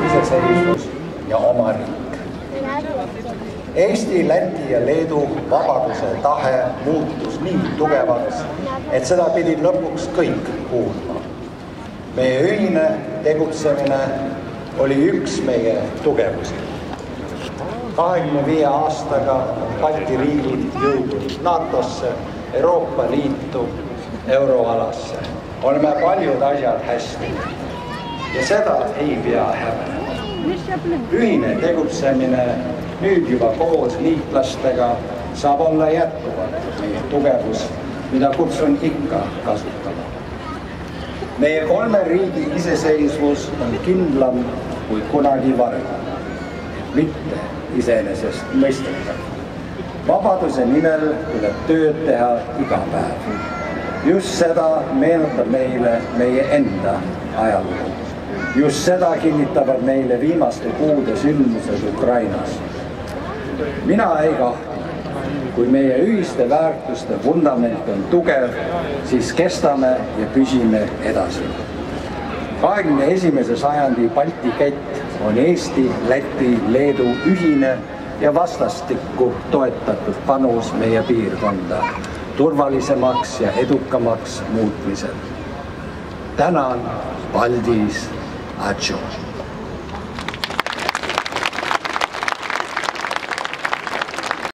Iseseisvus ja oma riik. Eesti, Läti ja Leedu vabaduse tahe muutus nii tugevaks, et seda pidid lõpuks kõik kuulma. Meie ühine tegutsemine oli üks meie tugevusi. 25 aastaga on Balti riigid jõudnud NATO-sse, Euroopa Liitu, euroalasse. Oleme paljud asjad hästi ja seda ei pea häbenema. Ühine tegutsemine nüüd juba koos liitlastega saab olla jätkuvalt meie tugevus, mida kutsun ikka kasutama. Meie kolme riigi iseseisvus on kindlam kui kunagi varem, mitte iseenesest mõistetav. Vabaduse nimel tuleb tööd teha iga päev. Just seda meenutab meile meie enda ajalugu. Just seda kinnitavad meile viimaste kuude sündmused Ukrainas. Mina ei kahtle, kui meie ühiste väärtuste vundament on tugev, siis kestame ja püsime edasi. 21. sajandi Balti kett on Eesti, Läti, Leedu ühine ja vastastikku toetatud panus meie piirkonda turvalisemaks ja edukamaks muutmisel. Tänan, Valdis, Atšo.